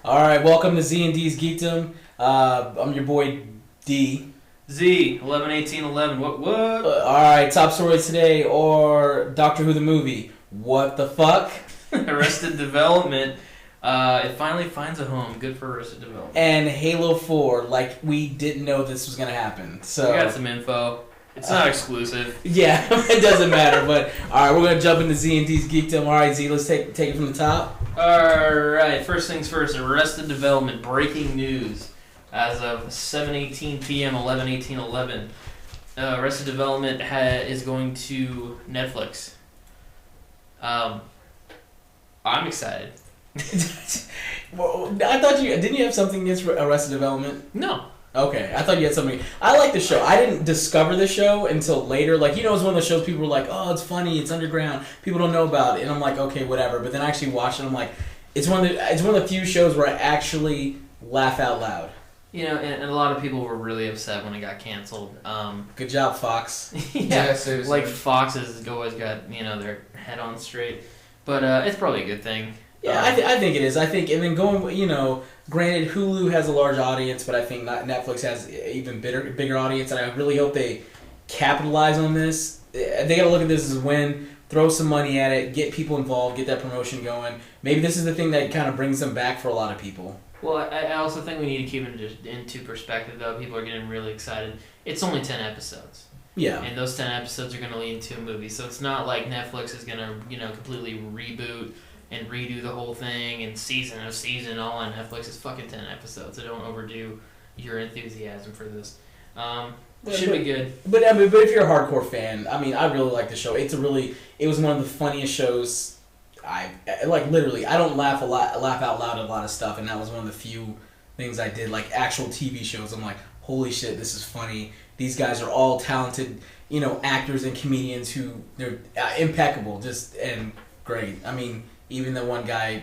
All right, welcome to ZnD's Geekdom. I'm your boy D. Z 11/18/11. What? All right, top stories today or Doctor Who the movie. What the fuck? Arrested Development. It finally finds a home. Good for Arrested Development. And Halo 4. Like we didn't know this was gonna happen. So we got some info. It's not exclusive. Yeah, it doesn't matter. But all right, we're gonna jump into ZnD's Geekdom. All right, Z, let's take it from the top. All right. First things first. Arrested Development. Breaking news. As of 7:18 p.m. 11/18/11, Arrested Development is going to Netflix. I'm excited. Well, I thought didn't you have something against Arrested Development? No. Okay, I thought you had something. I like the show. I didn't discover the show until later. Like, it's one of those shows people were like, oh, it's funny, it's underground, people don't know about it. And I'm like, okay, whatever. But then I actually watched it, and I'm like, it's one of the few shows where I actually laugh out loud. And a lot of people were really upset when it got canceled. Good job, Fox. Yeah, seriously. Like Fox has always got their head on straight, but it's probably a good thing. Yeah, I think it is. I think, and then granted, Hulu has a large audience, but I think Netflix has an even bigger audience, and I really hope they capitalize on this. They got to look at this as a win, throw some money at it, get people involved, get that promotion going. Maybe this is the thing that kind of brings them back for a lot of people. Well, I also think we need to keep it into perspective, though. People are getting really excited. It's only 10 episodes. Yeah. And those 10 episodes are going to lead into a movie. So it's not like Netflix is going to, completely reboot and redo the whole thing and season all on Netflix. It's fucking 10 episodes. So don't overdo your enthusiasm for this. Should be good. But if you're a hardcore fan, I really like the show. It was one of the funniest shows. I don't laugh out loud at a lot of stuff, and that was one of the few things I did. Like actual TV shows, I'm like, holy shit, this is funny. These guys are all talented, actors and comedians who they're impeccable, and great. Even the one guy,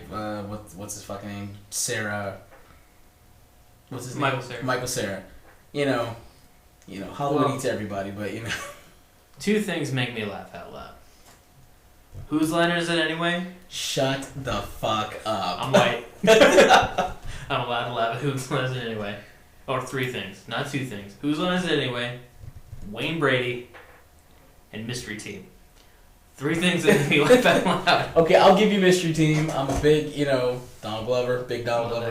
what's his fucking name? Sarah. What's his name? Michael Cera. Hollywood eats everybody, but Two things make me laugh out loud. Whose line is it anyway? Shut the fuck up. I'm white. I'm allowed to laugh at whose line is it anyway. Or three things, not two things. Whose line is it anyway? Wayne Brady and Mystery Team. Three things that make me laugh out loud. Okay, I'll give you Mystery Team. I'm a big, Donald Glover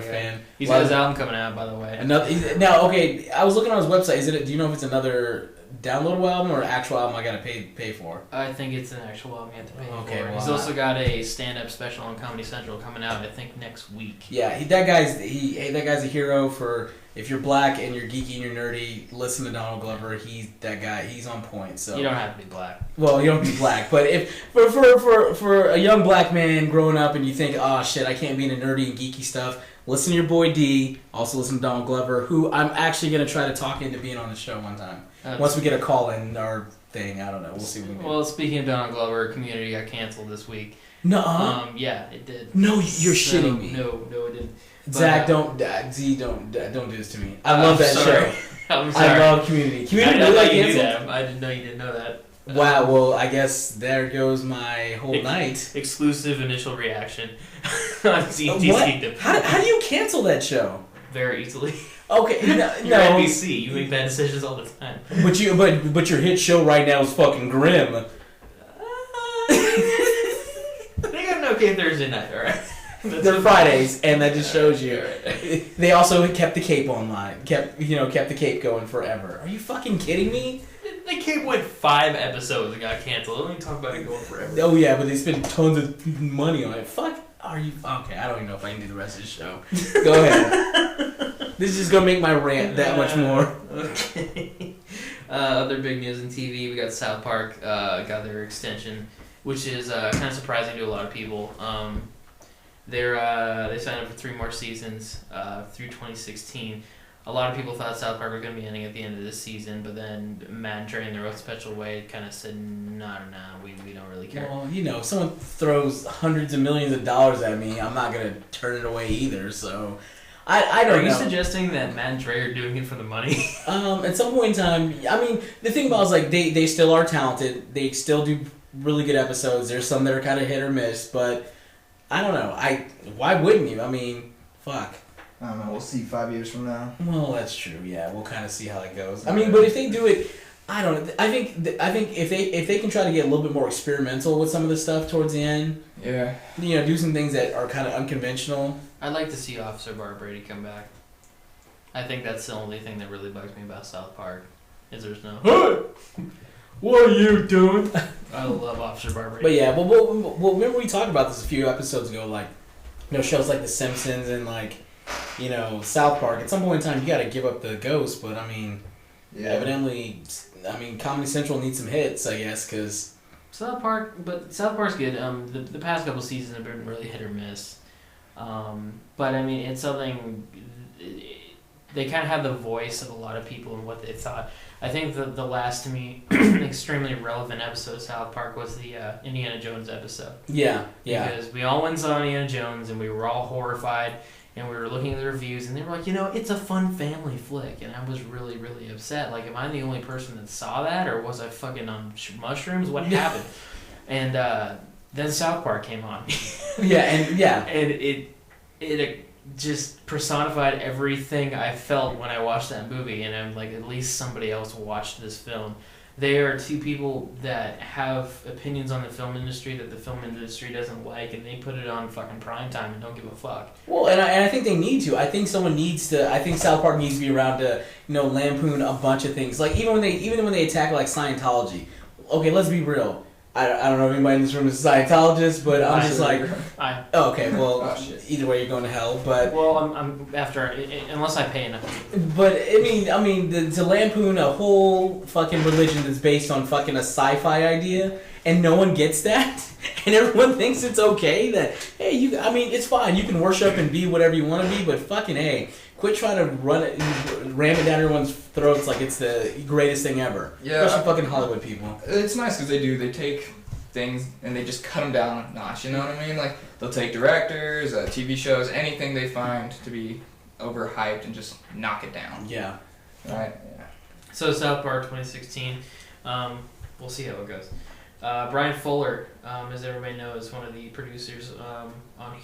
fan. He's got his album coming out, by the way. Okay, I was looking on his website. Do you know if it's another downloadable album or actual album I gotta pay for? I think it's an actual album you have to pay for. Well, he's also got a stand-up special on Comedy Central coming out, I think, next week. Yeah, that guy's a hero for if you're black and you're geeky and you're nerdy. Listen to Donald Glover. He's that guy. He's on point. So you don't have to be black. Well, you don't have to be black, but if for a young black man growing up and you think, oh shit, I can't be into nerdy and geeky stuff. Listen to your boy D. Also listen to Donald Glover, who I'm actually gonna try to talk into being on the show one time. Once we get a call in our thing, I don't know. We'll see what we can do. Well, speaking of Donald Glover, Community got canceled this week. No. Yeah, it did. No, you're shitting me. No, it didn't. Zach, don't do this to me. I love that show. I'm sorry. I love Community. Community I really knew canceled? that. I didn't know you didn't know that. Wow. Well, I guess there goes my whole night. Exclusive initial reaction on ZnD Geekdom. How do you cancel that show? Very easily. Okay, no. You're NBC. You make bad decisions all the time. But your hit show right now is fucking grim. They got an okay Thursday night, all right. They're Fridays, and that just shows you. Right. They also kept the cape online. Kept the cape going forever. Are you fucking kidding me? The cape went 5 episodes and got canceled. Don't even talk about it going forever. Oh yeah, but they spent tons of money on it. Fuck. Are you okay? I don't even know if I can do the rest of the show. Go ahead. This is just gonna make my rant that much more. Okay. Other big news in TV: we got South Park got their extension, which is kind of surprising to a lot of people. They signed up for 3 more seasons through 2016. A lot of people thought South Park were going to be ending at the end of this season, but then Matt and Trey in their own special way kind of said, no, we don't really care. Well, if someone throws hundreds of millions of dollars at me, I'm not going to turn it away either, so I don't know. Are you suggesting that Matt and Trey are doing it for the money? At some point in time, the thing about it is, they still are talented. They still do really good episodes. There's some that are kind of hit or miss, but I don't know. Why wouldn't you? fuck. I don't know. We'll see 5 years from now. Well, that's true. Yeah, we'll kind of see how that goes. I mean, but if they do it, I don't know. I think if they can try to get a little bit more experimental with some of the stuff towards the end, Yeah. do some things that are kind of unconventional. I'd like to see Officer Bar Brady come back. I think that's the only thing that really bugs me about South Park. Is there's no. Hey, what are you doing? I love Officer Bar Brady. But yeah, well, remember we talked about this a few episodes ago, like, shows like The Simpsons and like, South Park. At some point in time, you got to give up the ghost. But I mean, evidently, Comedy Central needs some hits, I guess, because South Park's good. The past couple seasons have been really hit or miss. But I mean, it's something. They kind of have the voice of a lot of people and what they thought. I think the last, to me, extremely relevant episode of South Park was the Indiana Jones episode. Yeah. Because we all went and saw Indiana Jones, and we were all horrified, and we were looking at the reviews, and they were like, it's a fun family flick, and I was really, really upset. Like, am I the only person that saw that, or was I fucking on mushrooms? What happened? And then South Park came on. And it just personified everything I felt when I watched that movie, and I'm like, at least somebody else watched this film. They are two people that have opinions on the film industry that the film industry doesn't like, and they put it on fucking primetime and don't give a fuck. Well, and I think they need to. I think South Park needs to be around to, lampoon a bunch of things. Like, even when they attack, like, Scientology. Okay, let's be real. I don't know if anybody in this room is a Scientologist, but I'm just like... okay, well, either way, you're going to hell, but... Well, I'm after... Unless I pay enough. But, to lampoon a whole fucking religion that's based on fucking a sci-fi idea, and no one gets that, and everyone thinks it's okay, that, hey, it's fine, you can worship and be whatever you want to be, but fucking, hey, quit trying to ram it down everyone's throats like it's the greatest thing ever. Yeah. Especially fucking Hollywood people. It's nice because they take things and they just cut them down a notch, you know what I mean? Like, they'll take directors, TV shows, anything they find to be overhyped and just knock it down. Yeah. Right? Yeah. So South Park 2016, we'll see how it goes. Brian Fuller, as everybody knows, is one of the producers on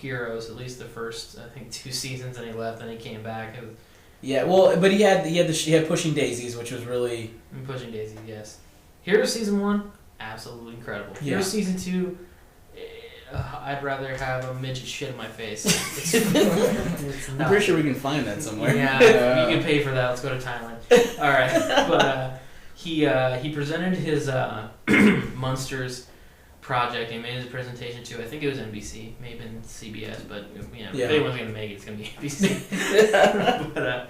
Heroes, at least the first, I think, 2 seasons, and he left, and he came back. Yeah, well, but he had Pushing Daisies, which was really... Pushing Daisies, yes. Heroes Season 1, absolutely incredible. Yeah. Heroes Season 2, I'd rather have a midget shit in my face. I'm pretty sure we can find that somewhere. Yeah, you can pay for that. Let's go to Thailand. All right, but he presented his Munsters project. He made his presentation to, I think it was NBC, maybe in CBS, but if anyone's gonna make it, it's gonna be NBC.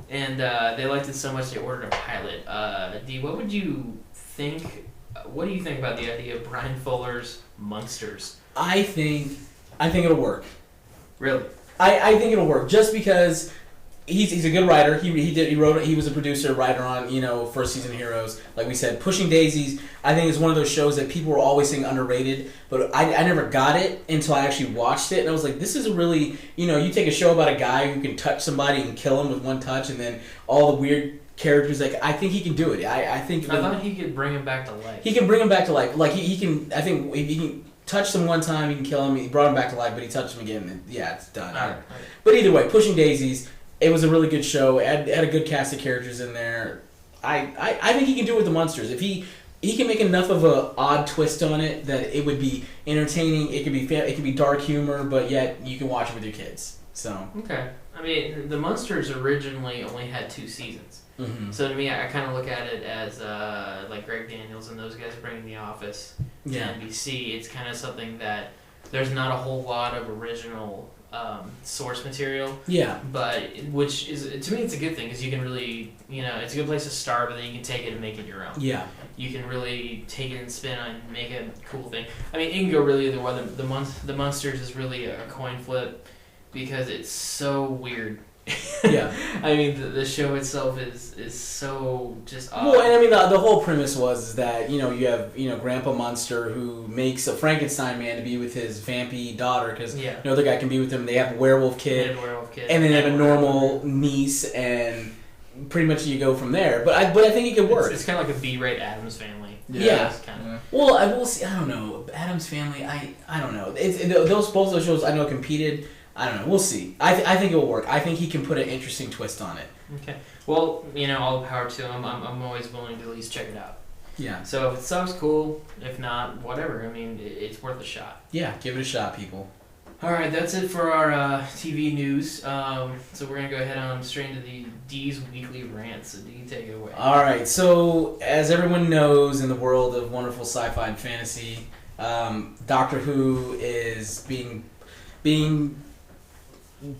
And they liked it so much they ordered a pilot. D, what do you think about the idea of Brian Fuller's Munsters? I think it'll work. Really? I think it'll work just because he's a good writer. He was a producer, writer on first season Heroes. Like we said, Pushing Daisies, I think is one of those shows that people were always saying underrated, but I never got it until I actually watched it, and I was like, this is a really you take a show about a guy who can touch somebody and kill him with one touch, and then all the weird characters. Like, I think he can do it. I thought he could bring him back to life. He can bring him back to life. Like he can. I think if he can touch them one time, he can kill him. He brought him back to life, but he touched him again, and it's done. All right. But either way, Pushing Daisies, it was a really good show. It had a good cast of characters in there. I think he can do it with the Munsters. If he can make enough of a odd twist on it that it would be entertaining. It could be dark humor, but yet you can watch it with your kids. So okay. I mean, the Munsters originally only had 2 seasons. Mm-hmm. So to me, I kind of look at it as like Greg Daniels and those guys bringing The Office to NBC. It's kind of something that there's not a whole lot of original source material. Yeah. But which is, to me, it's a good thing because you can really, it's a good place to start, but then you can take it and make it your own. Yeah. You can really take it and spin on and make it a cool thing. I mean, it can go really either way. The Munsters is really a coin flip because it's so weird. Yeah. I mean, the show itself is so just odd. Well, and I mean, the whole premise was that, you have, Grandpa Munster who makes a Frankenstein man to be with his vampy daughter because no other guy can be with him. They have a werewolf kid. And then they have a normal niece, and pretty much you go from there. But I think it could work. It's kind of like a B-rate Addams Family. Yeah. Kinda. Well, I will see. I don't know. Addams Family, I don't know. Both those shows I know competed I don't know. We'll see. I think it will work. I think he can put an interesting twist on it. Okay. Well, all the power to him. I'm always willing to at least check it out. Yeah. So if it sucks, cool. If not, whatever. I mean, it's worth a shot. Yeah, give it a shot, people. All right, that's it for our TV news. So we're gonna go ahead on straight into the D's weekly rant. So D, take it away. All right. So as everyone knows, in the world of wonderful sci-fi and fantasy, Doctor Who is being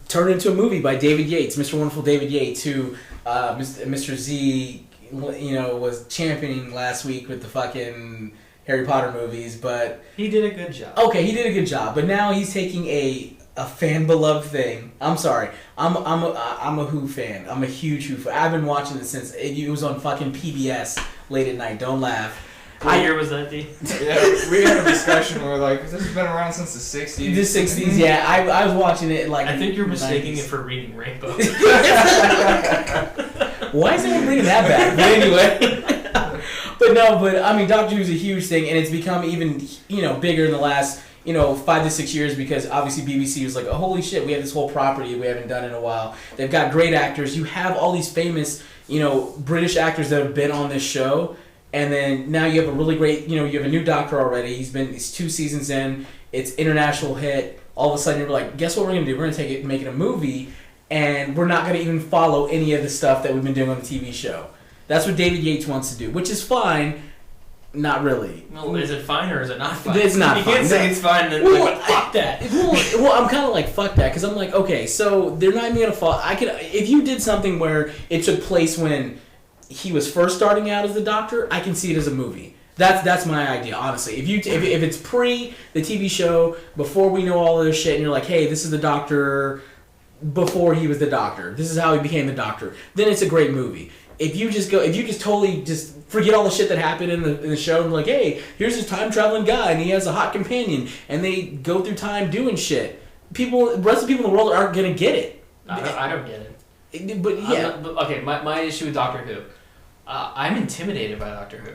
turned into a movie by David Yates, Mr. Wonderful David Yates, who Mr. Z, was championing last week with the fucking Harry Potter movies, but he did a good job. Okay, he did a good job, but now he's taking a fan beloved thing. I'm sorry, I'm a Who fan. I'm a huge Who fan. I've been watching it since it was on fucking PBS late at night. Don't laugh. What year was that, D? Yeah, we had a discussion where this has been around since the 60s. The 60s, yeah. I was watching it I think you're mistaking it for Reading Rainbow. Why is anyone bringing that back? But anyway. But I mean, Doctor Who's a huge thing, and it's become even, bigger in the last, 5 to 6 years, because obviously BBC was like, oh, holy shit, we have this whole property we haven't done in a while. They've got great actors. You have all these famous, British actors that have been on this show, and then now you have a really great, you have a new Doctor already. He's 2 seasons in. It's international hit. All of a sudden, you're like, guess what we're going to do? We're going to take it and make it a movie, and we're not going to even follow any of the stuff that we've been doing on the TV show. That's what David Yates wants to do, which is fine. Not really. No, is it fine or is it not fine? It's not fine. You can't say it's fine and then fuck that. Well, I'm kind of like, fuck that, because I'm like, okay, so they're not even going to follow. If you did something where it took place when he was first starting out as the Doctor, I can see it as a movie. That's my idea, honestly. If it's pre the TV show, before we know all of this shit, and you're like, hey, this is the Doctor before he was the Doctor. This is how he became the Doctor. Then it's a great movie. If you just totally just forget all the shit that happened in the show and like, hey, here's this time traveling guy and he has a hot companion and they go through time doing shit. The rest of the people in the world aren't gonna get it. I don't get it. But yeah. Okay, my issue with Doctor Who, I'm intimidated by Doctor Who,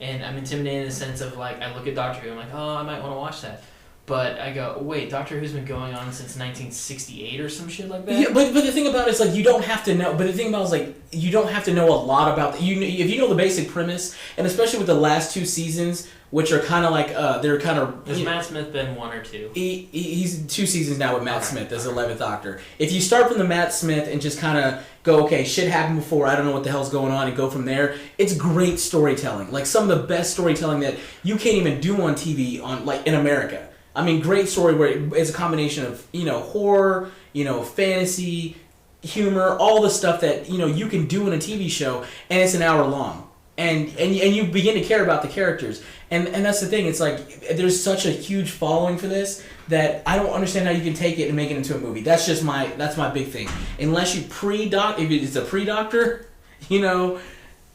and I'm intimidated in the sense of like I look at Doctor Who, I'm like, oh, I might want to watch that. But I go, wait, Doctor Who's been going on since 1968 or some shit like that? Yeah, but the thing about it is, like, you don't have to know... But the thing about it is, like, you don't have to know a lot about... If you know the basic premise, and especially with the last 2 seasons, which are kind of like... they're kind of... Has Matt Smith been 1 or 2? He's 2 seasons now with Matt Smith as 11th Doctor. If you start from the Matt Smith and just kind of go, okay, shit happened before, I don't know what the hell's going on, and go from there, it's great storytelling. Like, some of the best storytelling that you can't even do on TV in America. I mean, great story where it's a combination of, horror, fantasy, humor, all the stuff that, you can do in a TV show, and it's an hour long. And you begin to care about the characters. And that's the thing, it's like, there's such a huge following for this that I don't understand how you can take it and make it into a movie. That's my big thing. Unless you if it's a pre-Doctor,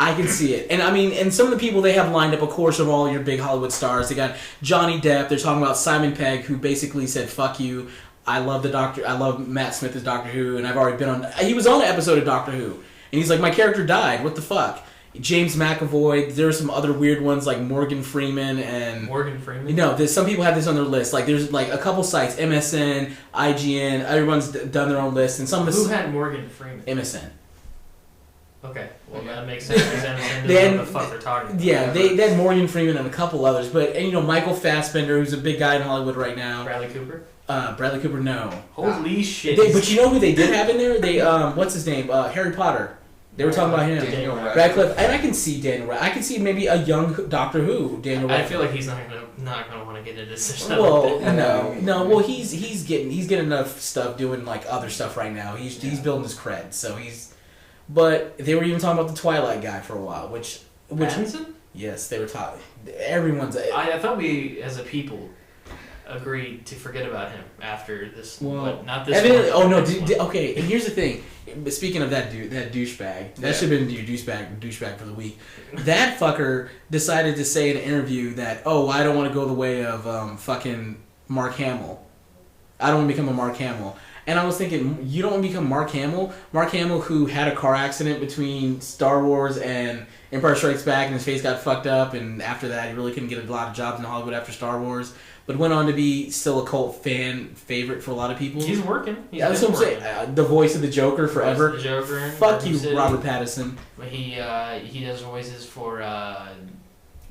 I can see it. And I mean, and some of the people they have lined up, of course, of all your big Hollywood stars. They got Johnny Depp. They're talking about Simon Pegg, who basically said, fuck you. I love the Doctor. I love Matt Smith as Doctor Who, and I've already been on... He was on an episode of Doctor Who. And he's like, my character died. What the fuck? James McAvoy. There are some other weird ones like Morgan Freeman and... Morgan Freeman? Some people have this on their list. Like, there's like a couple sites, MSN, IGN, everyone's done their own list. And some of Who had Morgan Freeman? MSN. Okay, well that makes sense. They know what the fuck they're talking about. Yeah, they had Morgan Freeman and a couple others, but Michael Fassbender, who's a big guy in Hollywood right now. Bradley Cooper. Bradley Cooper, no. Holy shit! But you know who they did have in there? They what's his name? Harry Potter. They were talking about him. Daniel Radcliffe, and I can see Daniel Radcliffe. I can see maybe a young Doctor Who. Daniel Radcliffe. I feel like he's not gonna want to get into this. Well, no. Well, he's getting enough stuff doing like other stuff right now. He's building his cred, so he's. But they were even talking about the Twilight guy for a while, which Pattinson? Yes, they were talking. Everyone's. I thought we, as a people, agreed to forget about him after this. Well, not this. Evidently, one. Oh no. Okay, and here's the thing. Speaking of that dude, that douchebag, that should have been your douchebag for the week. That fucker decided to say in an interview that, I don't want to go the way of fucking Mark Hamill. I don't want to become a Mark Hamill. And I was thinking, you don't want to become Mark Hamill? Mark Hamill, who had a car accident between Star Wars and Empire Strikes Back, and his face got fucked up, and after that he really couldn't get a lot of jobs in Hollywood after Star Wars, but went on to be still a cult fan favorite for a lot of people. He's working. That's what I'm saying. The voice of the Joker forever. The Joker. Fuck you, Robert Pattinson. But he does voices for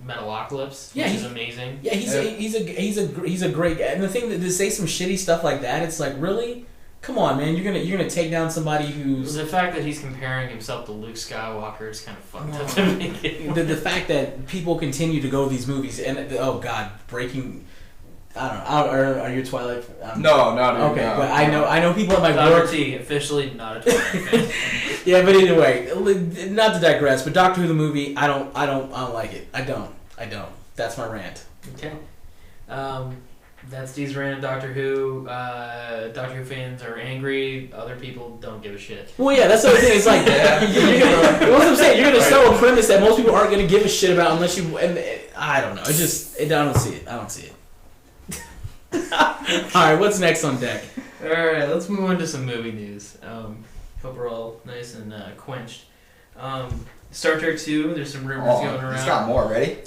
Metalocalypse, which is amazing. Yeah, he's a great guy. And the thing that to say some shitty stuff like that, it's like, really? Come on, man! You're gonna take down somebody who's the fact that he's comparing himself to Luke Skywalker is kind of fucked up to me. The fact that people continue to go to these movies and oh god, breaking. I don't know. Are you a Twilight? No, not okay. No, but I know people at my Dr. work. T, officially not a Twilight fan. Yeah, but anyway, not to digress, but Doctor Who the movie, I don't like it. I don't. That's my rant. Okay. That's Dee's rant. Doctor Who. Doctor Who fans are angry. Other people don't give a shit. Well, yeah, that's the other thing. It's like, what I'm saying, you're gonna sell a premise that most people aren't gonna give a shit about unless you. And I don't know. I don't see it. I don't see it. Alright, what's next on deck? Alright, let's move on to some movie news. Hope we're all nice and quenched. Star Trek 2, there's some rumors going around. He's got more, ready?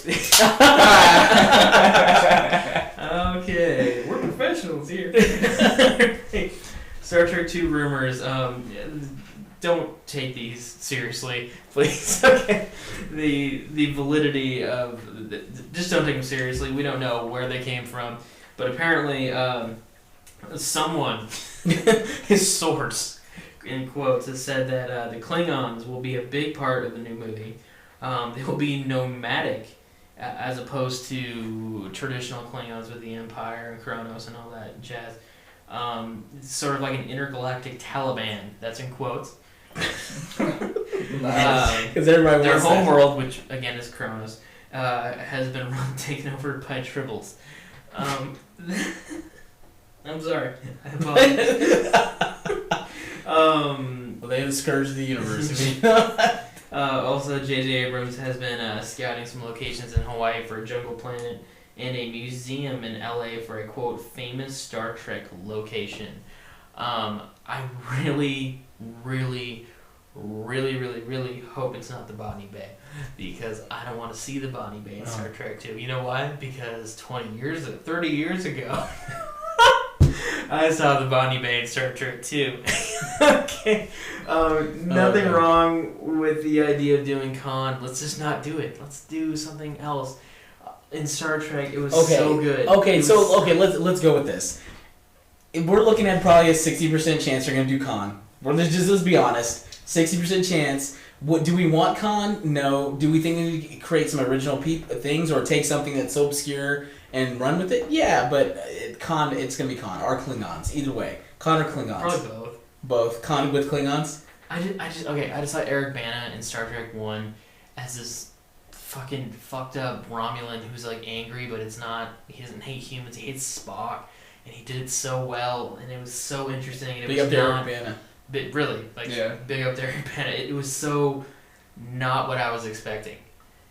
Okay, we're professionals here. Star Trek 2 rumors, don't take these seriously, please. Okay, the validity of just don't take them seriously. We don't know where they came from. But apparently, someone, his source, in quotes, has said that the Klingons will be a big part of the new movie. They will be nomadic, as opposed to traditional Klingons with the Empire and Kronos and all that jazz. It's sort of like an intergalactic Taliban. That's in quotes. Nice. Their homeworld, which again is Kronos, has been taken over by Tribbles. I'm sorry. I apologize. Well, they have the scourge of the universe. Also, J.J. Abrams has been scouting some locations in Hawaii for a jungle planet and a museum in L.A. for a, quote, famous Star Trek location. I really hope it's not the Botany Bay, because I don't want to see the Botany Bay in Star Trek 2. You know why? Because 30 years ago, I saw the Botany Bay in Star Trek 2. Okay. Nothing wrong with the idea of doing Khan. Let's just not do it. Let's do something else. In Star Trek, it was so good. Let's go with this. We're looking at probably a 60% chance they're going to do Khan. Let's be honest. 60% chance. What do we want Khan? No. Do we think they need to create some original things or take something that's so obscure and run with it? Yeah, but Khan, it's going to be Khan or Klingons. Either way. Khan or Klingons. Probably both. Both. Khan with Klingons? I just saw Eric Bana in Star Trek 1 as this fucking fucked up Romulan who's like angry, but it's not, he doesn't hate humans, he hates Spock, and he did it so well, and it was so interesting. And it big was up to Eric Bana. Really, big up to Eric Bana. It was so not what I was expecting.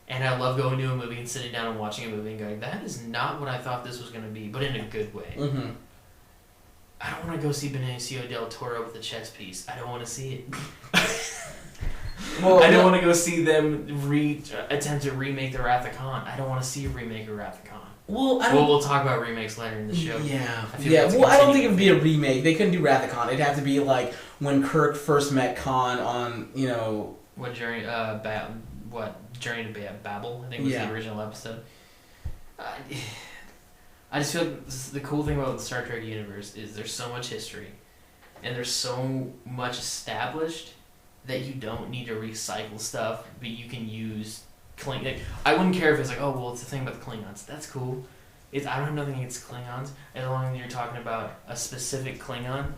And I love going to a movie and sitting down and watching a movie and going, that is not what I thought this was going to be, but in a good way. Mm-hmm. I don't want to go see Benicio del Toro with a chess piece. I don't want to see it. I don't want to go see them attempt to remake The Wrath of Khan. I don't want to see a remake of Wrath of Khan. We'll talk about remakes later in the show. Yeah. I don't think it would be a remake. They couldn't do Wrath of Khan. It'd have to be like when Kirk first met Khan on, What Journey? Journey to Babel? I think was the original episode. I just feel like the cool thing about the Star Trek universe is there's so much history, and there's so much established that you don't need to recycle stuff, but you can use I wouldn't care if it's like, oh well, it's the thing about the Klingons. That's cool. I don't have nothing against Klingons as long as you're talking about a specific Klingon.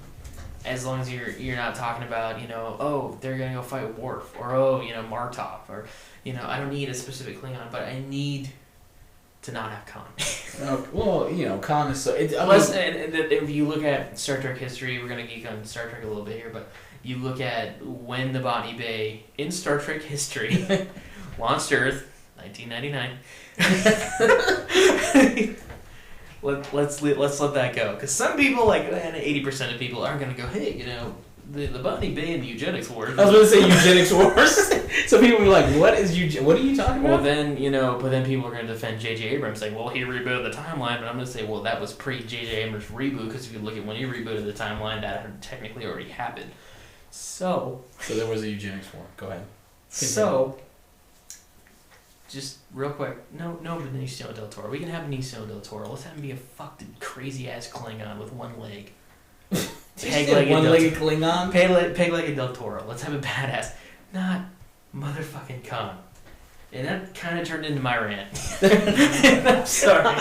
As long as you're not talking about oh they're gonna go fight Worf or Martov or I don't need a specific Klingon, but I need to not have Khan. Khan is so. If you look at Star Trek history, we're gonna geek on Star Trek a little bit here, but you look at when the Botany Bay in Star Trek history launched Earth, 1999. let's let that go. Because some people, like 80% of people, aren't gonna go, hey, the Botany Bay and the eugenics wars. I was going to say eugenics wars. So people will be like, what are you talking about? Well, then, but then people are going to defend J.J. Abrams, saying, well, he rebooted the timeline, but I'm going to say, well, that was pre-J.J. Abrams reboot, because if you look at when he rebooted the timeline, that had technically already happened. So there was a eugenics war. Go ahead. So, just real quick, no Benicio del Toro. We can have Benicio del Toro. Let's have him be a fucking crazy-ass Klingon with one leg. One-legged Klingon? Peg-legged Del Toro. Let's have a badass. Not motherfucking Khan. And that kind of turned into my rant. I'm sorry.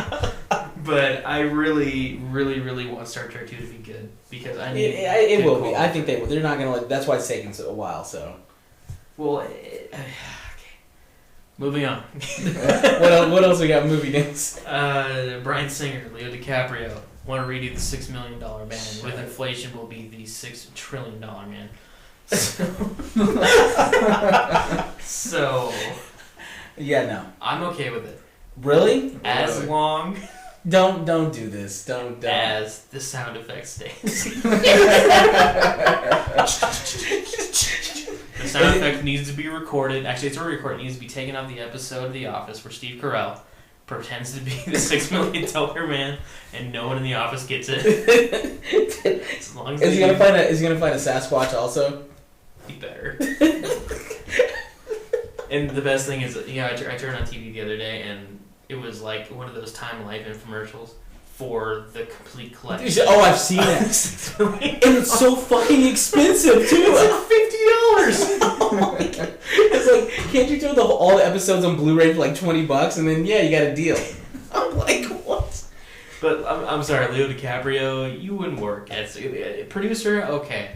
But I really, really, really want Star Trek 2 to be good. Because I need it will be. I think they will. They're not going to that's why it's taking a while, so. Well, okay. Moving on. What else we got movie news? Bryan Singer, Leo DiCaprio. Want to redo the $6 million man. With inflation, will be the $6 trillion man. So, yeah, no, I'm okay with it. Really? As long don't do this. Don't. As the sound effect stays. The sound effect needs to be recorded. Actually, it's already recorded. It needs to be taken off the episode of The Office where Steve Carell pretends to be the $6 million man, and no one in the office gets it. As long as is he gonna find a Sasquatch also? He better. And the best thing is, I turned on TV the other day, and it was like one of those Time Life infomercials for the complete collection. Oh, I've seen it. And it's so fucking expensive too. It's like $50. Oh my God. It's like, can't you throw all the episodes on Blu-ray for like $20 and then you got a deal? I'm like, what? But I'm sorry, Leo DiCaprio, you wouldn't work as a producer. Okay,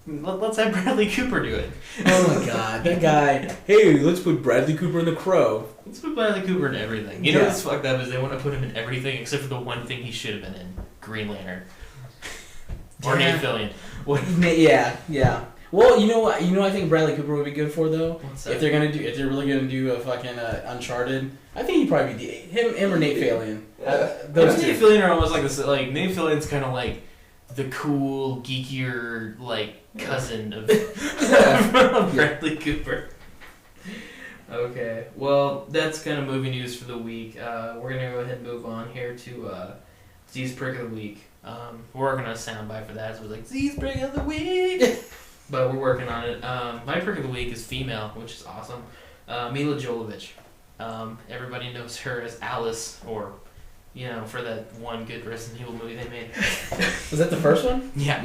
let's have Bradley Cooper do it. Oh my God, that guy. Hey, let's put Bradley Cooper in The Crow. Let's put Bradley Cooper in everything. You know what's fucked up is they want to put him in everything except for the one thing he should have been in: Green Lantern. Or Nate Fillion. Yeah. Well, you know what? I think Bradley Cooper would be good for though. What's that? If they're really gonna do a fucking Uncharted, I think he'd probably be him or Nate Fillion. Those Nate Fillion are almost like this. Like Nate Fillion's kind of like the cool, geekier cousin of Bradley Cooper. Okay, well, that's kind of movie news for the week. We're going to go ahead and move on here to Z's Prick of the Week. We're working on a soundbite for that, so we're like, Z's Prick of the Week! But we're working on it. My Prick of the Week is female, which is awesome. Mila Jovovich. Everybody knows her as Alice, or, for that one good Resident Evil movie they made. Was that the first one? Yeah.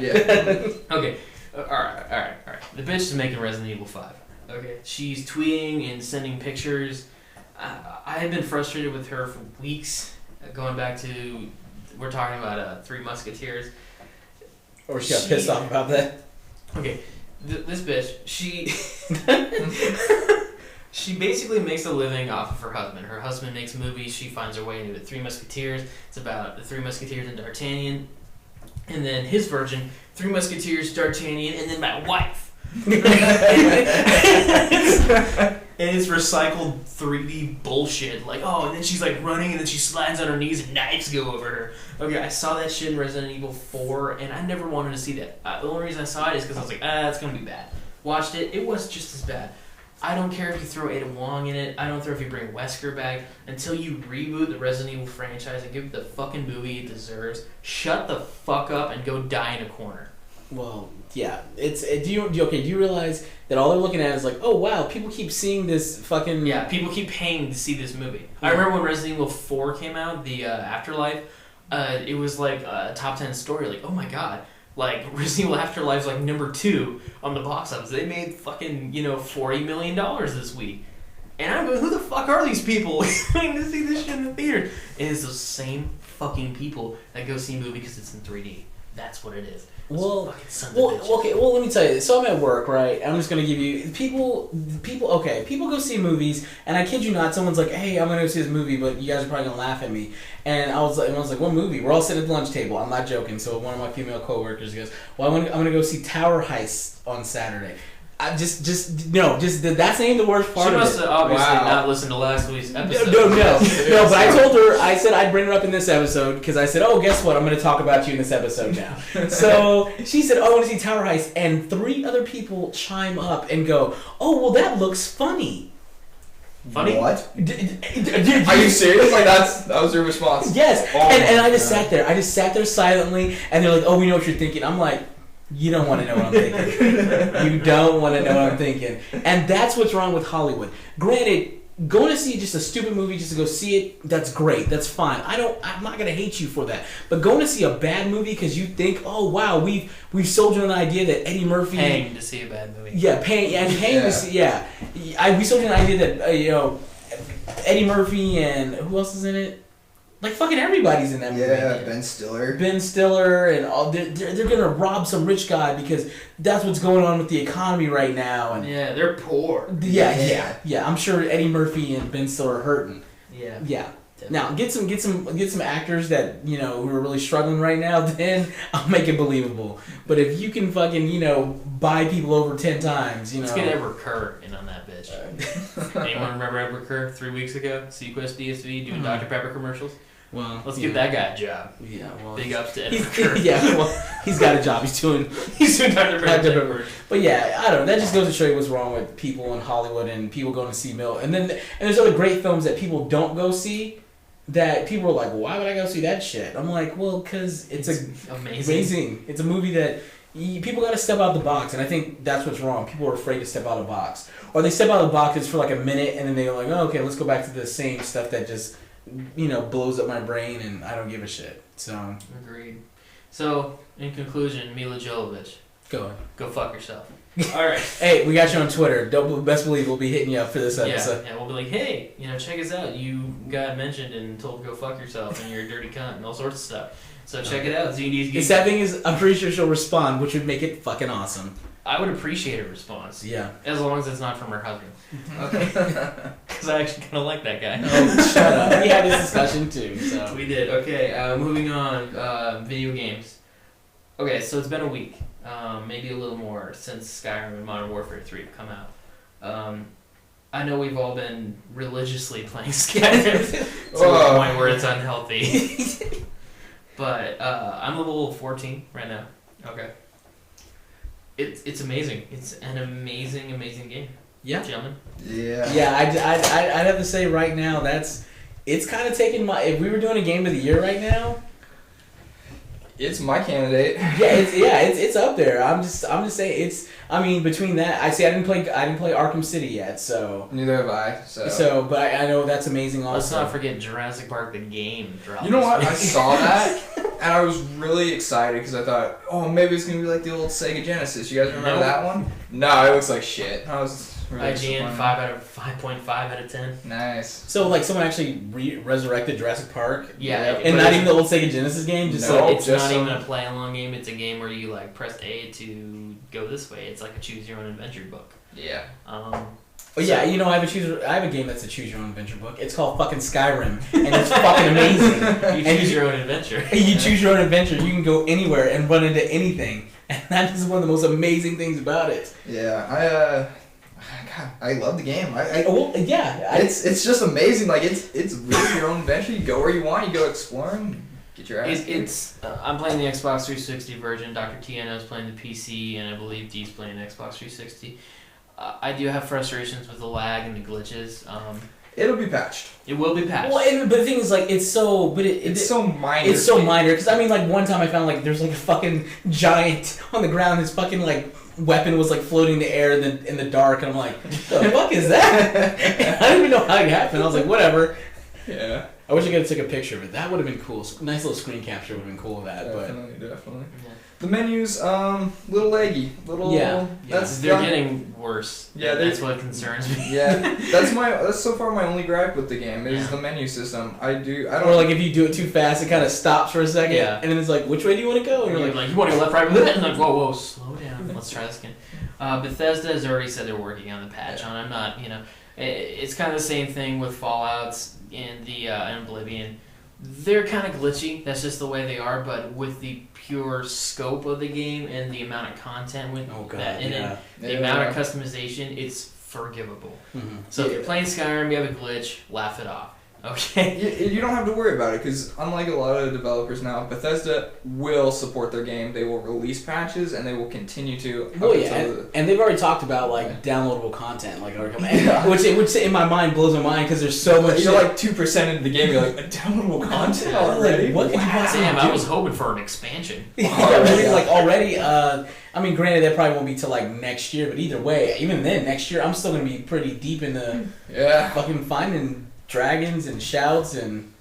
Okay. Alright. The bitch is making Resident Evil 5. Okay. She's tweeting and sending pictures. I have been frustrated with her for weeks. Going back to, we're talking about Three Musketeers. Or she got pissed off about that. Okay. This bitch, she basically makes a living off of her husband. Her husband makes movies. She finds her way into it. Three Musketeers. It's about the Three Musketeers and D'Artagnan. And then his version, Three Musketeers, D'Artagnan, and then my wife. And it's recycled 3D bullshit. And then she's running, and then she slides on her knees, and knives go over her. Okay, I saw that shit in Resident Evil 4, and I never wanted to see that. The only reason I saw it is because I was like, it's gonna be bad. Watched it, it was just as bad. I don't care if you throw Ada Wong in it. I don't care if you bring Wesker back. Until you reboot the Resident Evil franchise and give it the fucking movie it deserves, shut the fuck up and go die in a corner. Well, yeah. Do you realize that all they're looking at is oh wow, people keep seeing this fucking... Yeah, people keep paying to see this movie. Yeah. I remember when Resident Evil 4 came out, the Afterlife, it was a top 10 story. Oh my god. Resident Evil Afterlife's number 2 on the box office. They made fucking, $40 million this week. And I'm going, who the fuck are these people going to see this shit in the theater? And it's those same fucking people that go see a movie because it's in 3D. That's what it is. Well, let me tell you this. So I'm at work, right? I'm just going to give you... People go see movies, and I kid you not, someone's like, hey, I'm going to go see this movie, but you guys are probably going to laugh at me. And I was like, what movie? We're all sitting at the lunch table. I'm not joking. So one of my female coworkers goes, well, I'm going to go see Tower Heist on Saturday. That's ain't the worst part She of must it. have obviously Wow. not listened to last week's episode. No, but I told her, I said I'd bring her up in this episode because I said, oh, guess what? I'm going to talk about you in this episode now. So she said, oh, I want to see Tower Heist, and 3 other people chime up and go, oh, well, that looks funny. Funny? What? Are you serious? Like that was your response? Yes. Oh and I my just God. sat there. I just sat there silently, and they're like, oh, we know what you're thinking. I'm like, you don't want to know what I'm thinking. You don't want to know what I'm thinking. And that's what's wrong with Hollywood. Granted, going to see just a stupid movie just to go see it, that's great. That's fine. I'm not going to hate you for that. But going to see a bad movie because you think, oh, wow, we've sold you an idea that Eddie Murphy... Paying to see a bad movie. Yeah, paying to see... Yeah. We sold you an idea that, Eddie Murphy and... Who else is in it? Like, fucking everybody's in that movie. Yeah, Ben Stiller. Ben Stiller and all... They're going to rob some rich guy because that's what's going on with the economy right now. And Yeah, they're poor. Yeah. I'm sure Eddie Murphy and Ben Stiller are hurting. Yeah. Yeah. Now, get some actors that, who are really struggling right now, then I'll make it believable. But if you can fucking, buy people over 10 times, Let's get Edward Kerr in on that bitch. Anyone remember Edward Kerr 3 weeks ago? Sequest DSV doing Dr. Pepper commercials? Well, Let's give that guy a job. Yeah, well, Big ups to Edward Kerr. He's got a job. He's doing Dr. Pepper. But yeah, I don't know. That just goes to show you what's wrong with people in Hollywood and people going to see Mill. And there's other great films that people don't go see that people are like, why would I go see that shit? I'm like, well, because it's amazing. It's a movie that people got to step out of the box, and I think that's what's wrong. People are afraid to step out of the box, or they step out of the box it's for like a minute, and then they're like, oh, okay, let's go back to the same stuff that just blows up my brain, and I don't give a shit. So Agreed. So in conclusion, Mila Jovovich, go fuck yourself. All right. Hey, we got you on Twitter. Best believe we'll be hitting you up for this episode. Yeah, we'll be like, hey, check us out. You got mentioned and told to go fuck yourself, and you're a dirty cunt, and all sorts of stuff. So check it out, ZnD Geekdom. The sad thing is, I'm pretty sure she'll respond, which would make it fucking awesome. I would appreciate a response. Yeah. As long as it's not from her husband. Okay. Because I actually kind of like that guy. Oh, shut up. We had this discussion too. So We did. Okay, moving on. Video games. Okay, so it's been a week. Maybe a little more since Skyrim and Modern Warfare 3 have come out. I know we've all been religiously playing Skyrim to the point where it's unhealthy. But I'm level 14 right now. Okay. It's amazing. It's an amazing game. yeah. Gentlemen. Yeah. Yeah, I'd have to say right now it's kind of taking my. If we were doing a game of the year right now, It's my candidate. It's up there. I'm just saying it's. I mean, between that, I didn't play Arkham City yet, so. Neither have I. So. But I know that's amazing. Also, Let's not forget Jurassic Park the game dropped. You know what? this I week. saw that, and I was really excited because I thought, oh, maybe it's gonna be like the old Sega Genesis. You guys remember Nope. that one? No, it looks like shit. I was really IGN disappointed. 5.5 out of 10. Nice. So like someone actually resurrected Jurassic Park. Yeah, And but not even the old Sega Genesis game. Just No. like it's just not some- even a play along game. It's a game where you press A to go this way. It's like a choose your own adventure book. Yeah. Oh yeah, I have a game that's a choose your own adventure book. It's called fucking Skyrim, and it's fucking amazing. You And choose your own adventure. You choose your own adventure. You can go anywhere and run into anything, and that is one of the most amazing things about it. Yeah. God, I love the game. It's It's just amazing. Like it's really your own adventure. You go where you want. You go exploring. Get your ass. It's I'm playing the Xbox 360 version. Dr. Tiano's playing the PC, and I believe Dee's playing Xbox 360. I do have frustrations with the lag and the glitches. It'll be patched. It will be patched. but the thing is, it's so minor. It's so minor because I mean, one time I found there's a fucking giant on the ground. His fucking weapon was floating in the air in the dark, and I'm like, the fuck is that? I don't even know how it happened. I was like, whatever. Yeah. I wish I could have took a picture of it. That would have been cool. Nice little screen capture would have been cool of that. Definitely. Yeah. The menus, little leggy. Yeah. They're getting worse. Yeah, that's what concerns me. Yeah, that's so far my only gripe with the game is the menu system. I don't. Or if you do it too fast, it kind of stops for a second, and then it's which way do you want to go? And you're like, you want to go left, right, and whoa, slow down. Let's try this again. Bethesda has already said they're working on the patch on. I'm not, it's kind of the same thing with Fallouts and the and Oblivion, They're kind of glitchy. That's just the way they are. But with the pure scope of the game and the amount of content with that in it, the amount of customization, it's forgivable. Mm-hmm. So if you're playing Skyrim, you have a glitch, laugh it off. Okay. You don't have to worry about it because unlike a lot of developers now, Bethesda will support their game. They will release patches and they will continue to. Well, yeah, and they've already talked about like downloadable content, like which in my mind blows my mind because there's so much. You're like 2% into the game. You're like downloadable content already. What could you possibly Damn, do? I was hoping for an expansion. Like already. I mean, granted, that probably won't be till like next year, but either way, even then, next year, I'm still gonna be pretty deep into fucking finding dragons and shouts and.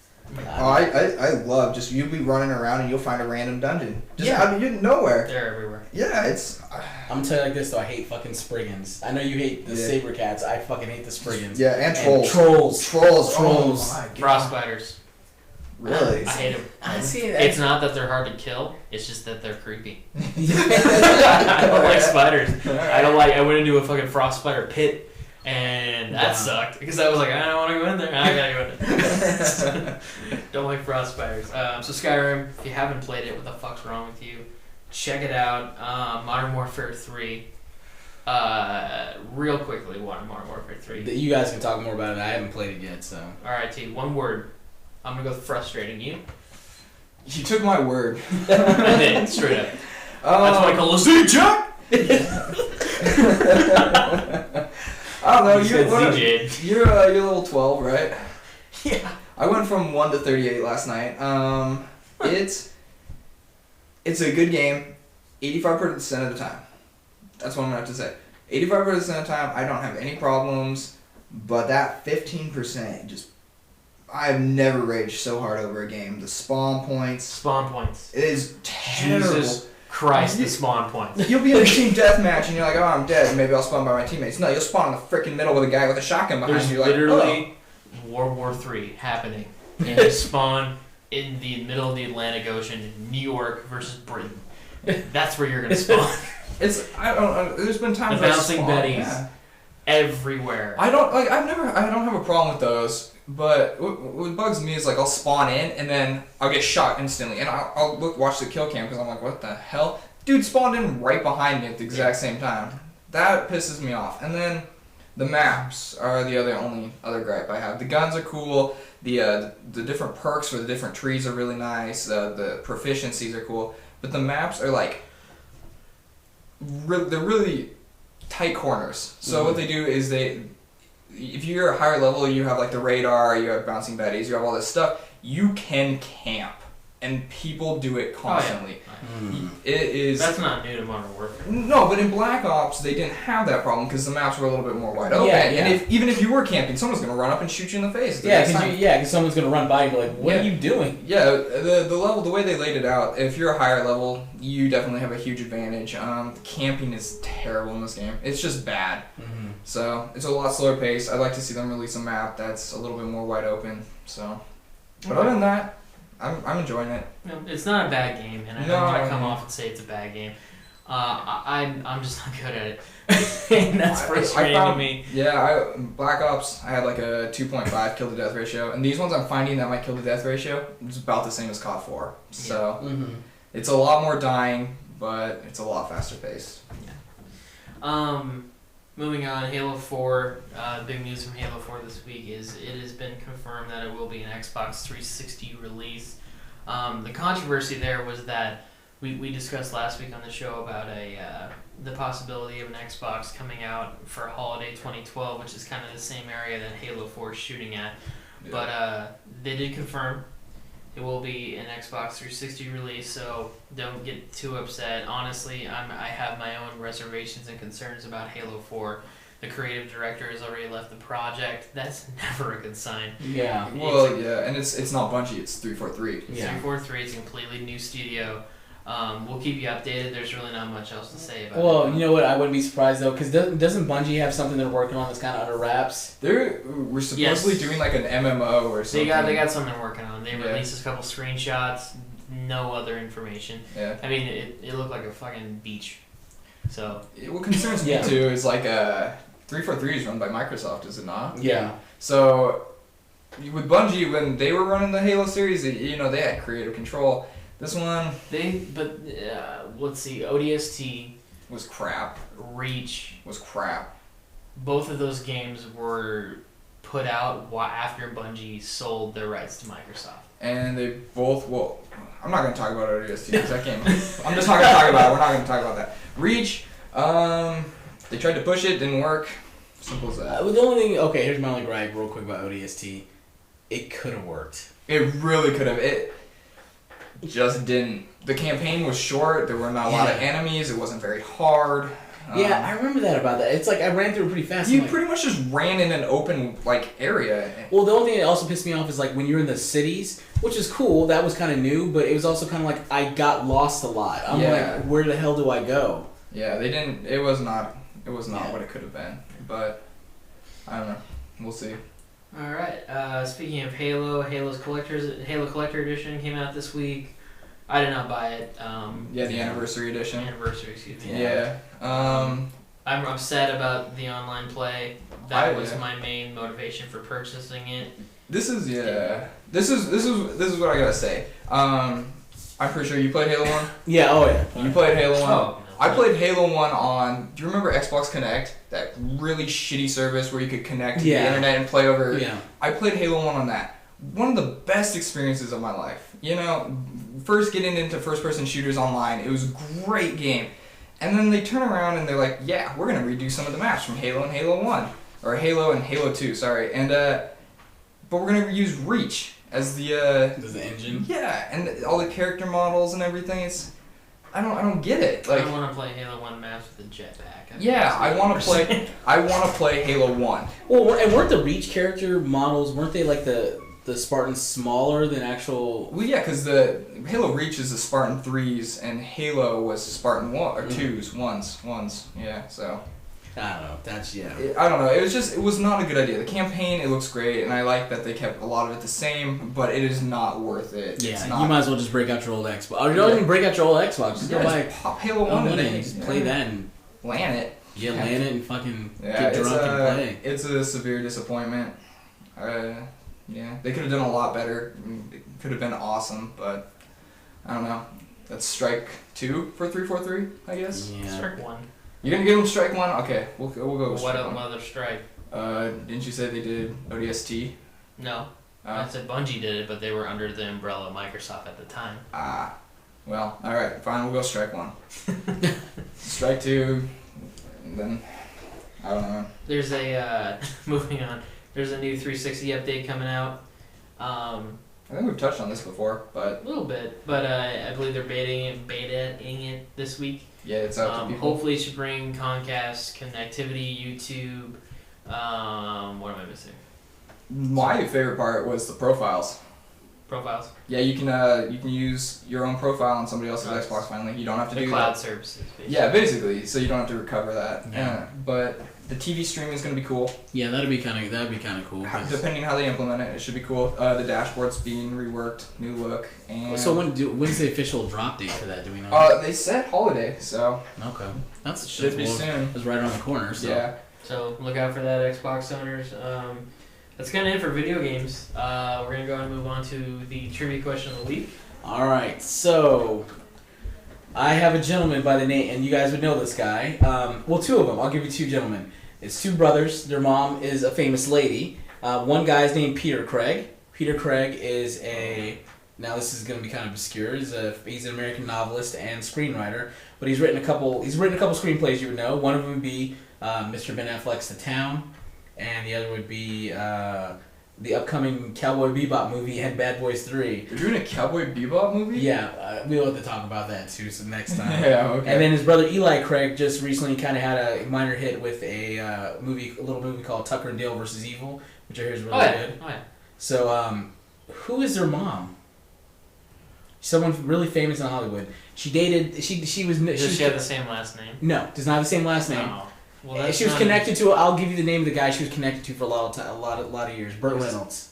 I love just you'll be running around and you'll find a random dungeon just out of nowhere. They're everywhere. Yeah, it's. I'm gonna tell you like this though, I hate fucking Spriggans. I know you hate the saber cats. I fucking hate the Spriggans. Yeah, and trolls. Trolls. Oh my God. Frost spiders. Really? I hate them. I see It's not that they're hard to kill. It's just that they're creepy. I don't like spiders. I went into a fucking frost spider pit. And that sucked because I was like, I don't want to go in there. I gotta go in there. Don't like frost spiders. So Skyrim, if you haven't played it, what the fuck's wrong with you? Check it out. Modern Warfare 3. Real quickly, Modern Warfare 3. You guys can talk more about it. I haven't played it yet, so. All right, T. One word. I'm gonna go with frustrating. You? You took my word. I did, straight up. That's why I call it Jack. I don't know. You're you're level 12, right? Yeah. I went from 1 to 38 last night. It's a good game, 85% of the time. That's what I'm gonna have to say. 85% of the time, I don't have any problems, but that 15% just. I've never raged so hard over a game. The spawn points. It is terrible. Jesus Christ, the spawn points. You'll be in a team deathmatch and you're like, oh, I'm dead, and maybe I'll spawn by my teammates. No, you'll spawn in the freaking middle with a guy with a shotgun behind There's you. Like, literally World War III happening. And you spawn in the middle of the Atlantic Ocean, New York versus Britain. That's where you're going to spawn. There's been times the bouncing betties everywhere. I don't have a problem with those. But what bugs me is like I'll spawn in and then I'll get shot instantly, and I'll watch the kill cam because I'm like, what the hell? Dude spawned in right behind me at the exact same time. That pisses me off. And then the maps are the only other gripe I have. The guns are cool. The different perks for the different trees are really nice. The proficiencies are cool. But the maps are like they're really tight corners. So what they do is if you're a higher level, you have like the radar, you have bouncing betties, you have all this stuff, you can camp. And people do it constantly. It is. That's not new to Modern Warfare. No, but in Black Ops, they didn't have that problem because the maps were a little bit more wide open. And even if you were camping, someone's going to run up and shoot you in the face. Because someone's going to run by and be like, what are you doing? Yeah, the way they laid it out, if you're a higher level, you definitely have a huge advantage. Camping is terrible in this game. It's just bad. Mm-hmm. So, it's a lot slower paced. I'd like to see them release a map that's a little bit more wide open. So, but other than that, I'm enjoying it. No, it's not a bad game, and I don't want to come off and say it's a bad game. I'm just not good at it, and that's frustrating to me. Yeah, Black Ops, I had like a 2.5 kill to death ratio, and these ones I'm finding that my kill to death ratio is about the same as COD 4. So it's a lot more dying, but it's a lot faster paced. Yeah. Moving on, Halo 4, big news from Halo 4 this week is it has been confirmed that it will be an Xbox 360 release. The controversy there was that we discussed last week on the show about the possibility of an Xbox coming out for holiday 2012, which is kind of the same area that Halo 4 is shooting at. Yeah. But they did confirm it will be an Xbox 360 release, so don't get too upset. Honestly, I have my own reservations and concerns about Halo 4. The creative director has already left the project. That's never a good sign. Yeah. Well, and it's not Bungie, it's 343. It's 343. It's a completely new studio. We'll keep you updated. There's really not much else to say about it. Well, you know what? I wouldn't be surprised, though, because doesn't Bungie have something they're working on that's kind of under wraps? We're supposedly doing like an MMO or something. They got something they're working on. They released a couple screenshots, no other information. Yeah. I mean, it looked like a fucking beach. So. What concerns me, too, is like 343 is run by Microsoft, is it not? Yeah. So, with Bungie, when they were running the Halo series, you know, they had creative control. This one Let's see, ODST, was crap. Reach, Was crap. both of those games were put out after Bungie sold their rights to Microsoft. And they both, well, I'm not going to talk about ODST because that game, I'm just not going to talk about it. We're not going to talk about that. Reach, they tried to push it, didn't work. Simple as that. The only thing, okay, here's my only gripe real quick about ODST. It could have worked. It really could have. It just didn't. The campaign was short. There were not a lot of enemies. It wasn't very hard. Yeah, I remember that about that. It's like I ran through it pretty fast. You pretty much just ran in an open area. Well, the only thing that also pissed me off is like when you're in the cities, which is cool. That was kind of new, but it was also kind of like I got lost a lot. I'm like, where the hell do I go? Yeah, they didn't. It was not what it could have been. But I don't know. We'll see. All right. Speaking of Halo, Halo Collector Edition came out this week. I did not buy it. The anniversary edition. Excuse me. Yeah. I'm upset about the online play. That was my main motivation for purchasing it. This is This is what I gotta say. I'm pretty sure you played Halo 1. Yeah. Oh yeah. You played Halo 1. Oh, no. I played Halo 1 on. Do you remember Xbox Connect? That really shitty service where you could connect to the internet and play over. Yeah. I played Halo 1 on that. One of the best experiences of my life. You know, first getting into first-person shooters online, it was a great game. And then they turn around and they're like, yeah, we're going to redo some of the maps from Halo and Halo 1. Or Halo and Halo 2, sorry. And, but we're going to use Reach as the engine? Yeah, and all the character models and everything. It's... I don't get it. Like, I want to play Halo 1 maps with a jetpack. I want to play. I want to play Halo 1. Well, and weren't the Reach character models? Weren't they like the Spartans smaller than actual? Well, yeah, because the Halo Reach is the Spartan 3s, and Halo was Spartan 1 or 2s, ones. Yeah, so. I don't know. That's I don't know. It was not a good idea. The campaign, it looks great, and I like that they kept a lot of it the same, but it is not worth it. Yeah, it's not, you might as well just break out your old Xbox. Or don't even break out your old Xbox. Just go buy pop Halo 1 and then just play that and LAN it. Yeah, LAN it and fucking get drunk and play. It's a severe disappointment. Yeah, they could have done a lot better. It could have been awesome, but I don't know. That's strike 2 for 343, I guess. Yeah. Strike 1. You're gonna give them strike 1? Okay, we'll go with strike 1. What other strike? Didn't you say they did ODST? No. I said Bungie did it, but they were under the umbrella of Microsoft at the time. Well, alright, fine, we'll go strike 1. Strike 2, and then, I don't know. There's a, moving on, there's a new 360 update coming out. I think we've touched on this before, but... A little bit, but I believe they're betaing it this week. Yeah, it's out to people. Hopefully it should bring Comcast connectivity, YouTube. What am I missing? My favorite part was the profiles. Profiles? Yeah, you can use your own profile on somebody else's Xbox finally. You don't have to do cloud that. services, basically. Yeah, basically. So you don't have to recover that. Yeah. But the TV streaming is going to be cool. Yeah, that'd be kind of cool. Depending how they implement it, it should be cool. The dashboard's being reworked, new look, and so when's the official drop date for that? Do we know? They said holiday, so okay, should be soon. It's right around the corner. So. Yeah. So look out for that, Xbox owners. That's kind of it for video games. We're gonna go and move on to the trivia question of the week. All right, so I have a gentleman by the name, and you guys would know this guy. Well, two of them. I'll give you two gentlemen. It's two brothers. Their mom is a famous lady. One guy's named Peter Craig. Peter Craig is now this is going to be kind of obscure. He's an American novelist and screenwriter, but he's written a couple screenplays you would know. One of them would be Mr. Ben Affleck's The Town, and the other would be the upcoming Cowboy Bebop movie and Bad Boys 3. You're doing a Cowboy Bebop movie? Yeah, we'll have to talk about that too some next time. Yeah, okay. And then his brother Eli Craig just recently kind of had a minor hit with a little movie called Tucker and Dale vs. Evil, which I hear is really good. Oh yeah. So, who is their mom? Someone really famous in Hollywood. She dated. She was. Does she have the same last name? No, does not have the same last name. Oh. Well, she was connected to. I'll give you the name of the guy she was connected to for a lot of years. Burt Reynolds.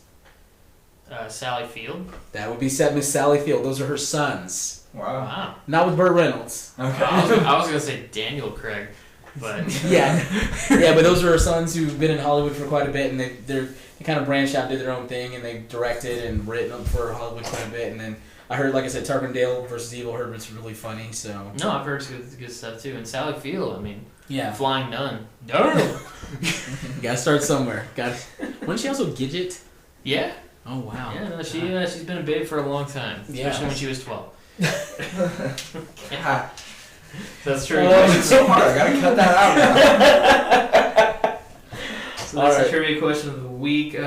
Sally Field. That would be Miss Sally Field. Those are her sons. Wow. Not with Burt Reynolds. Okay. I was gonna say Daniel Craig. but Yeah, yeah, but those are sons who've been in Hollywood for quite a bit, and they kind of branched out, did their own thing, and they directed and written for Hollywood quite a bit. And then I heard, like I said, Tucker and Dale versus Evil. Heard it's really funny. So no, I've heard good stuff too. And Sally Field, I mean, yeah, Flying Nun. No. you gotta start somewhere. Wasn't she also Gidget? Yeah. Oh wow. Yeah, no, she's been a babe for a long time, especially Yeah. when she was 12. God, That's true. it's so hard. I gotta cut that out now. So that's the trivia question of the week.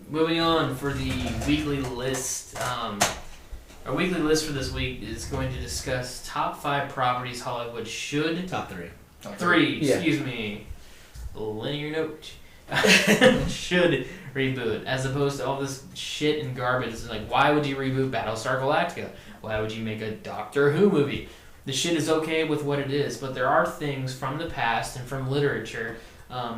Moving on for the weekly list. Our weekly list for this week is going to discuss top 5 properties Hollywood should... Top 3. Excuse me. Linear note. should reboot, as opposed to all this shit and garbage. It's like, why would you reboot Battlestar Galactica? Why would you make a Doctor Who movie? The shit is okay with what it is, but there are things from the past and from literature,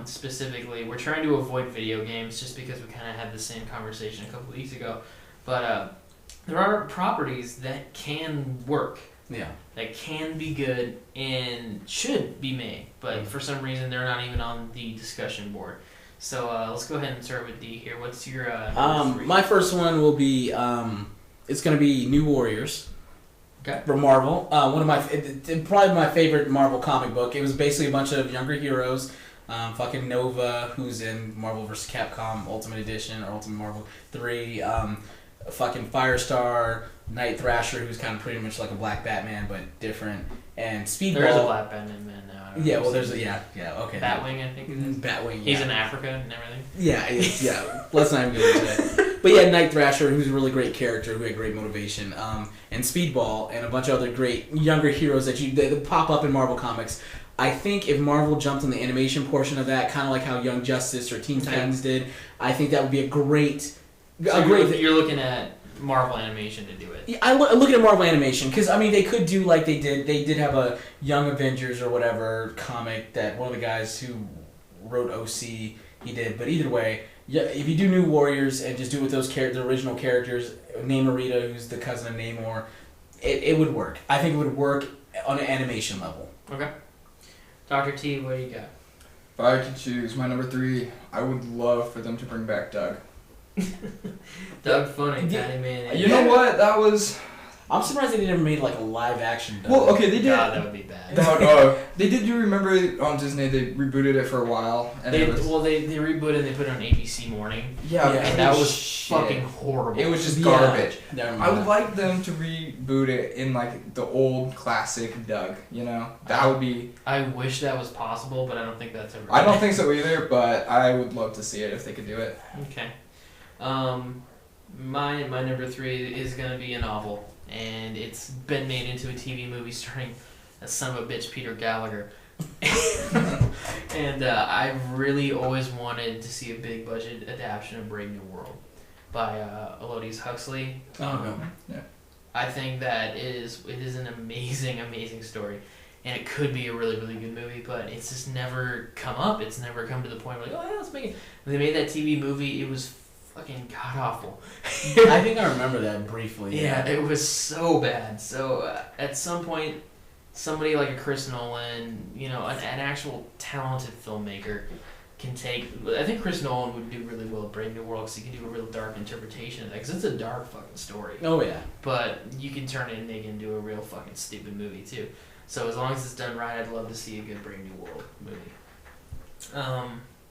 specifically. We're trying to avoid video games just because we kind of had the same conversation a couple weeks ago. But there are properties that can work. Yeah. That can be good and should be made, but for some reason they're not even on the discussion board. So let's go ahead and start with D here. What's your number 3? My first one will be it's gonna be New Warriors. Okay. For Marvel, one of my probably my favorite Marvel comic book. It was basically a bunch of younger heroes. Fucking Nova, who's in Marvel vs. Capcom Ultimate Edition or Ultimate Marvel 3. Fucking Firestar, Night Thrasher, who's kind of pretty much like a Black Batman but different, and Speedball. There's a Black Batman man now. Yeah, well, there's a okay. Batwing, I think it is. Batwing. He's yeah. in Africa and everything. Yeah. Let's not even go into that. But yeah, Night Thrasher, who's a really great character, who had great motivation, and Speedball, and a bunch of other great younger heroes that pop up in Marvel Comics. I think if Marvel jumped on the animation portion of that, kind of like how Young Justice or Teen Titans did, I think that would be a great. You're looking at Marvel Animation to do it. Yeah, I'm looking at Marvel Animation because I mean they could do like they did. They did have a Young Avengers or whatever comic that one of the guys who wrote OC he did. But either way, yeah, if you do New Warriors and just do it with those the original characters, Namorita, who's the cousin of Namor, it would work. I think it would work on an animation level. Okay. Dr. T, what do you got? If I could choose my number 3, I would love for them to bring back Doug. Doug Funny, Patty Man. You know what? That was... I'm surprised they never made like a live action. Well, okay, they did. God, that would be bad. They did. You remember on Disney? They rebooted it for a while. And they rebooted and they put it on ABC Morning. Yeah, and that was fucking horrible. It was just garbage. Yeah, I would like them to reboot it in like the old classic Doug. You know, that would be. I wish that was possible, but I don't think that's ever. I don't think so either, but I would love to see it if they could do it. Okay. My number 3 is gonna be a novel. And it's been made into a TV movie starring a son of a bitch Peter Gallagher. And I've really always wanted to see a big budget adaptation of Brave New World by Aldous Huxley. Yeah. I think that it is an amazing, amazing story. And it could be a really, really good movie, but it's just never come up. It's never come to the point where like, oh yeah, let's make it. When they made that TV movie, it was fucking god awful. I think I remember that briefly. Yeah, it was so bad. So at some point, somebody like a Chris Nolan, you know, an actual talented filmmaker, can take. I think Chris Nolan would do really well at Brave New World because he can do a real dark interpretation of that. Because it's a dark fucking story. Oh yeah. But you can turn it and make it into a real fucking stupid movie too. So as long as it's done right, I'd love to see a good Brave New World movie.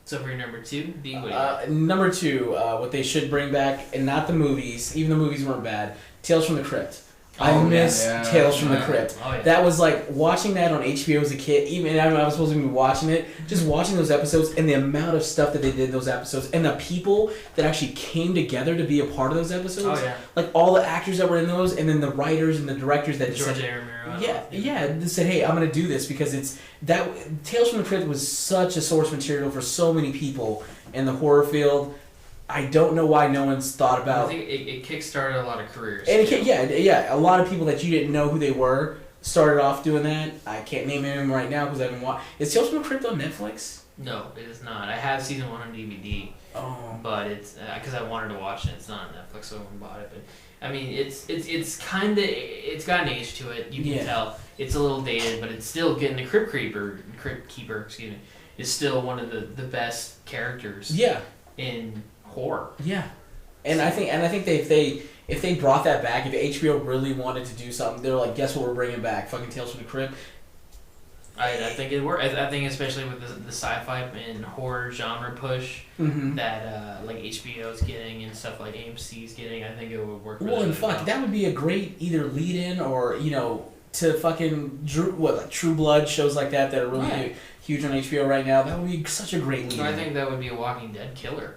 So for your number 2, D, what do you got? Number 2, what they should bring back, and not the movies, even the movies weren't bad, Tales from the Crypt. I miss Tales from the Crypt. Oh, yeah. That was like, watching that on HBO as a kid, even I was supposed to be watching it, just watching those episodes and the amount of stuff that they did in those episodes, and the people that actually came together to be a part of those episodes. Oh, yeah. Like all the actors that were in those, and then the writers and the directors that just George said, A. Romero. they said, hey, I'm going to do this because it's that Tales from the Crypt was such a source material for so many people in the horror field. I don't know why no one's thought about. I think it kickstarted a lot of careers. And a lot of people that you didn't know who they were started off doing that. I can't name them right now because I haven't watched. Is Tales from the Crypt on Netflix? No, it is not. I have season 1 on DVD. Oh. But it's because I wanted to watch it. It's not on Netflix, so I went and bought it. But I mean, it's got an age to it. You can tell. it's a little dated, but it's still getting the Crypt Keeper, excuse me, is still one of the best characters. Yeah. In horror. Yeah. And I think if they brought that back, if HBO really wanted to do something, they're like, guess what we're bringing back? Fucking Tales from the Crypt. I think it worked. I think especially with the sci-fi and horror genre push that like HBO's getting and stuff like AMC's getting, I think it would work really, Well, and really fuck, well. that would be a great either lead-in or, to fucking True Blood, shows like that are really huge on HBO right now. That would be such a great lead-in. So I think that would be a Walking Dead killer.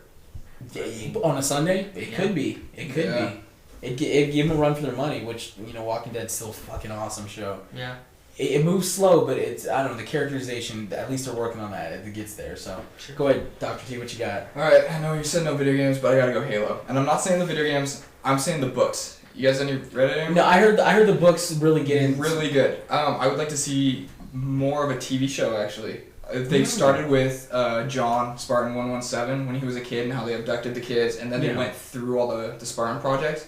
On a Sunday, it could be. It could be. It'd give them a run for their money, which, Walking Dead's still a fucking awesome show. Yeah. It moves slow, but it's, I don't know, the characterization, at least they're working on that. It gets there, so. Sure. Go ahead, Dr. T, what you got? Alright, I know you said no video games, but I gotta go Halo. And I'm not saying the video games, I'm saying the books. You guys read any? No, I heard the books really get in. Really good. I would like to see more of a TV show, actually. They started with John, Spartan 117, when he was a kid and how they abducted the kids, and then they went through all the Spartan projects.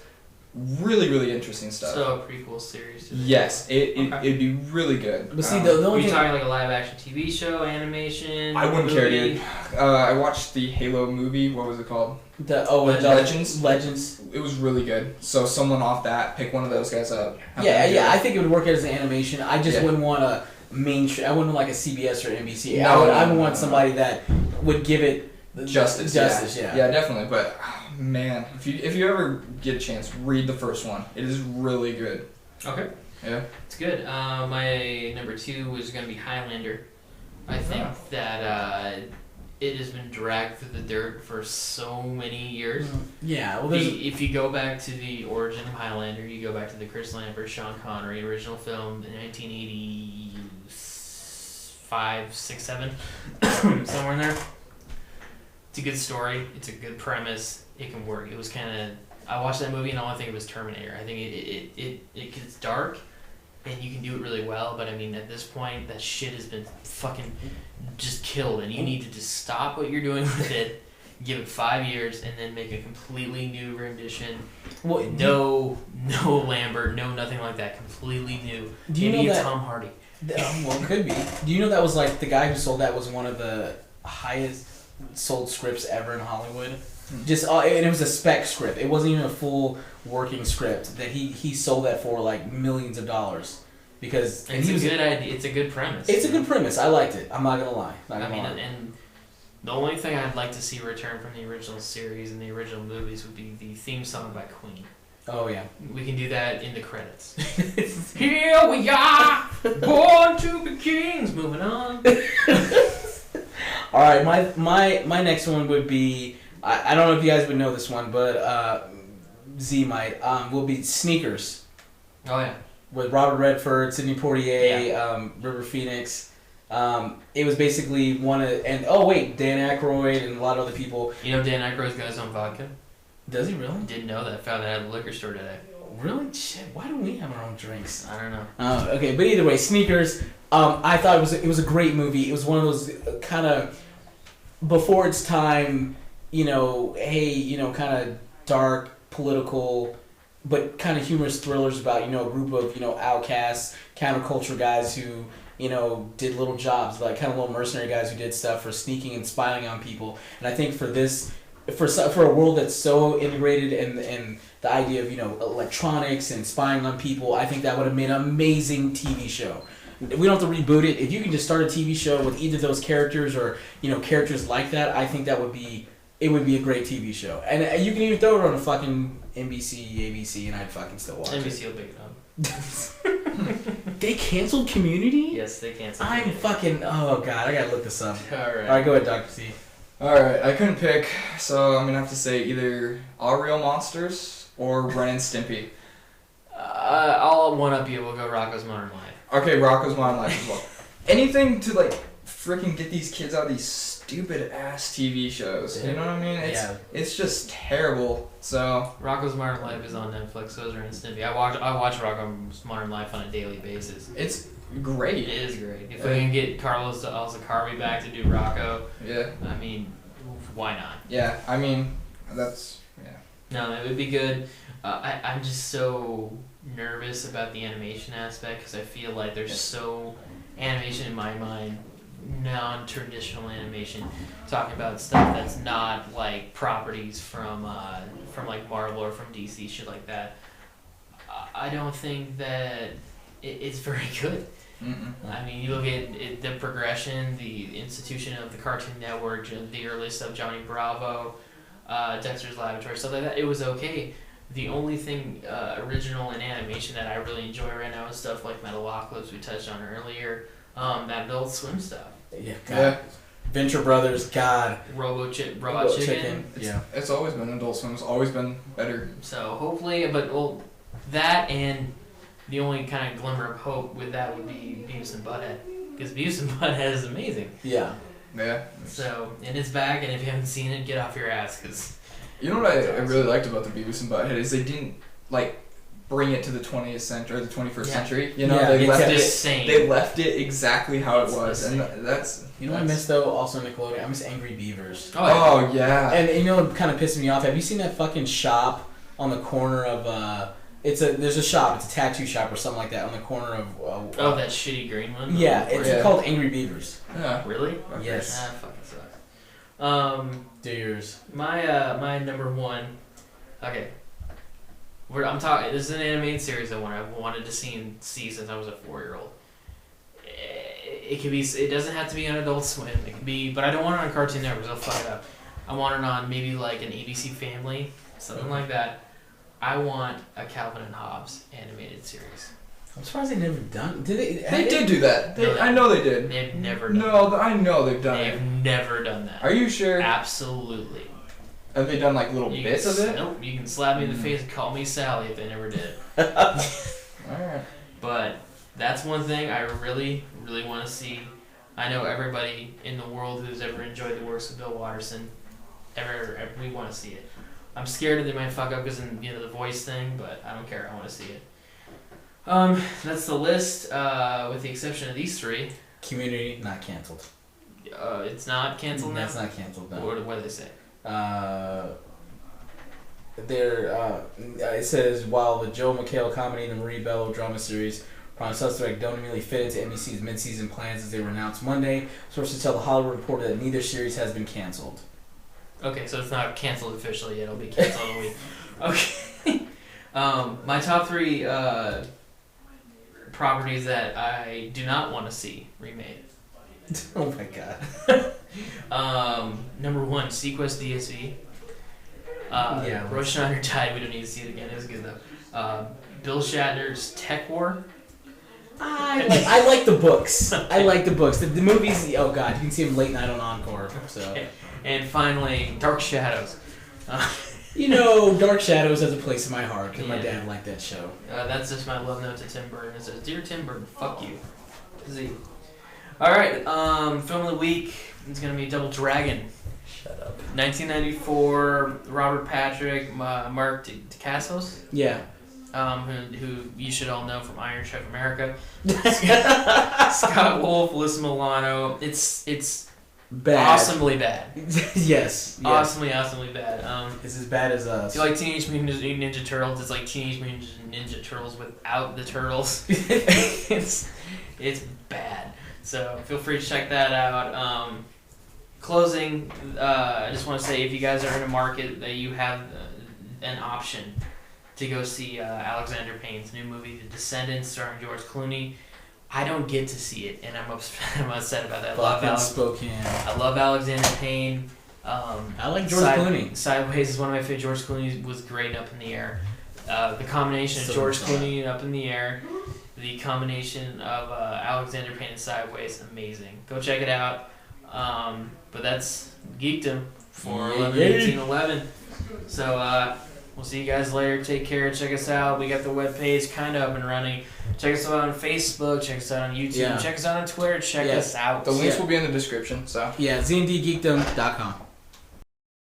Really, really interesting stuff. So a prequel series. Yes, it'd be really good. But see, the only are you thing... talking like a live action TV show, animation? I wouldn't care, movie? dude. I watched the Halo movie. What was it called? Legends. It was really good. So someone off that, pick one of those guys up. Yeah, I think it would work as an animation. I just wouldn't want a I wouldn't want like a CBS or NBC. I would want somebody that would give it justice. Yeah, definitely. But man, if you ever get a chance, read the first one. It is really good. Okay. Yeah. It's good. My number 2 was going to be Highlander. I think that it has been dragged through the dirt for so many years. Yeah. Well, if you go back to the origin of Highlander, you go back to the Chris Lambert, Sean Connery original film in 1985, 6, 7, somewhere in there. It's a good story. It's a good premise. It can work. It was kind of... I watched that movie and all I think it was Terminator. I think it gets dark and you can do it really well, but I mean at this point that shit has been fucking just killed and you need to just stop what you're doing with it, give it 5 years and then make a completely new rendition. Well, no Lambert, no nothing like that. Completely new. Do you know Maybe that? Tom Hardy. Well, it could be. Do you know that was like the guy who sold that was one of the highest sold scripts ever in Hollywood? Just and it was a spec script. It wasn't even a full working script. That he sold that for like millions of dollars because It's a good idea. It's a good premise. It's a good premise. I liked it. I'm not gonna lie. And the only thing I'd like to see return from the original series and the original movies would be the theme song by Queen. Oh yeah. We can do that in the credits. Here we are, born to be kings. Moving on. All right, my next one would be I don't know if you guys would know this one, but Z might will be Sneakers. Oh yeah. With Robert Redford, Sidney Poitier, River Phoenix. It was basically Dan Aykroyd and a lot of other people. You know Dan Aykroyd's got his own vodka? Does he really? Didn't know that. Found that at the liquor store today. Really? Shit, why don't we have our own drinks? I don't know. Okay, but either way, Sneakers, I thought it was a great movie. It was one of those kind of before its time, kind of dark, political, but kind of humorous thrillers about, a group of, outcasts, counterculture guys who, did little jobs, like kind of little mercenary guys who did stuff for sneaking and spying on people. And I think for a world that's so integrated and the idea of, electronics and spying on people, I think that would have made an amazing TV show. We don't have to reboot it. If you can just start a TV show with either of those characters or, characters like that, I think it would be a great TV show. And you can even throw it on a fucking NBC, ABC, and I'd fucking still watch NBC it. will pick it up. They canceled Community? Yes, they canceled. I'm fucking... Oh, God, I gotta look this up. Alright. Alright, go ahead, Dr. C. Alright, I couldn't pick, so I'm gonna have to say either All Real Monsters or Ren and Stimpy. I'll one-up you. We'll go Rocko's Modern Life. Okay, Rocko's Modern Life as well. Anything to, freaking get these kids out of these stupid-ass TV shows. You know what I mean? It's just terrible, so... Rocko's Modern Life is on Netflix, so is Ren and Stimpy. I watch Rocko's Modern Life on a daily basis. It's great. It is great. If we can get Carlos Alzacarvi back to do Rocko, Yeah. I mean, why not? Yeah, I mean, that's... Yeah. No, it would be good. I'm just so nervous about the animation aspect because I feel like there's so animation in my mind, non-traditional animation, talking about stuff that's not like properties from like Marvel or from DC, shit like that. I don't think that it's very good. Mm-mm. I mean, you look at the progression, the institution of the Cartoon Network, the early stuff, Johnny Bravo, Dexter's Laboratory, stuff like that. It was okay. The only thing original in animation that I really enjoy right now is stuff like Metalocalypse we touched on earlier, that Adult Swim stuff. Yeah, God. Venture Brothers, God. Robot Chicken. Chicken. Yeah. It's always been Adult Swim. It's always been better. So hopefully, but that and the only kind of glimmer of hope with that would be Beavis and Butthead, because Beavis and Butthead is amazing. Yeah. Yeah. So, and it's back, and if you haven't seen it, get off your ass, because... You know what I really liked about the Beavis and Butthead is they didn't like bring it to the 20th century or the 21st century. You know, Yeah, they it's left the it. same. They left it exactly how It's it was, the and same. that's. You know what I miss though? Also Nickelodeon. I miss Angry Beavers. Oh yeah. And you know what kind of pissed me off? Have you seen that fucking shop on the corner of there's a shop, it's a tattoo shop or something like that on the corner of that shitty green one? yeah, it's Yeah. called Angry Beavers. Yeah. Really? Yes. Ah, fucking sucks. Do yours. My number one... Okay. I'm talking... This is an animated series I wanted to see since I was a 4-year-old. It could be... It doesn't have to be on Adult Swim. It could be... But I don't want it on Cartoon Network, because I'll fuck it up. I want it on maybe like an ABC Family, something like that. I want a Calvin and Hobbes animated series. I'm surprised they never done. Did they? They did do that. I know they did. They've never done No, I know they've done They've it. never done that. Are you sure? Absolutely. Have they done like little You bits can, of it? Nope. You can slap me in the face and call me Sally if they never did. Alright. But that's one thing I really, really want to see. I know everybody in the world who's ever enjoyed the works of Bill Watterson, we want to see it. I'm scared that they might fuck up because of the voice thing, but I don't care. I want to see it. That's the list, with the exception of these three. Community not canceled. It's not canceled now? It's not canceled. No. What do they say? It says while the Joe McHale comedy and the Marie Bello drama series Prime Suspect don't immediately fit into NBC's mid-season plans as they were announced Monday, sources tell The Hollywood Reporter that neither series has been canceled. Okay, so it's not canceled officially yet. It'll be canceled in a week. Okay. My top three properties that I do not want to see remade. Oh my god. Number one, Sequest DSV. Roy Schneider died. We don't need to see it again. It was good though. Bill Shatner's Tech War. I like the books. I like the books. The movies, oh god, you can see them late night on Encore. So. Okay. And finally, Dark Shadows. Dark Shadows has a place in my heart because my dad liked that show. That's just my love note to Tim Burton. It says, "Dear Tim Burton, fuck you." Z. All right, film of the week is gonna be Double Dragon. Shut up. 1994. Robert Patrick, Mark Dacascos. Yeah. Who you should all know from Iron Chef America. Scott Wolf, Alyssa Milano. It's bad. Awesomely bad. yes. Awesomely bad. It's as bad as us. If you like Teenage Mutant Ninja Turtles, it's like Teenage Mutant Ninja Turtles without the turtles. it's bad. So feel free to check that out. Closing, I just want to say if you guys are in a market that you have an option to go see Alexander Payne's new movie, The Descendants, starring George Clooney. I don't get to see it, and I'm upset about that. I love Alexander Payne. I like George Clooney. Sideways is one of my favorite. George Clooney was great Up in the Air. The combination of George Clooney and Up in the Air, the combination of Alexander Payne and Sideways, amazing. Go check it out. But that's Geekdom for 11/18/11. So we'll see you guys later. Take care. Check us out. We got the webpage kind of up and running. Check us out on Facebook. Check us out on YouTube. Check us out on Twitter. Check us out. The links will be in the description. So ZnD Geekdom.com.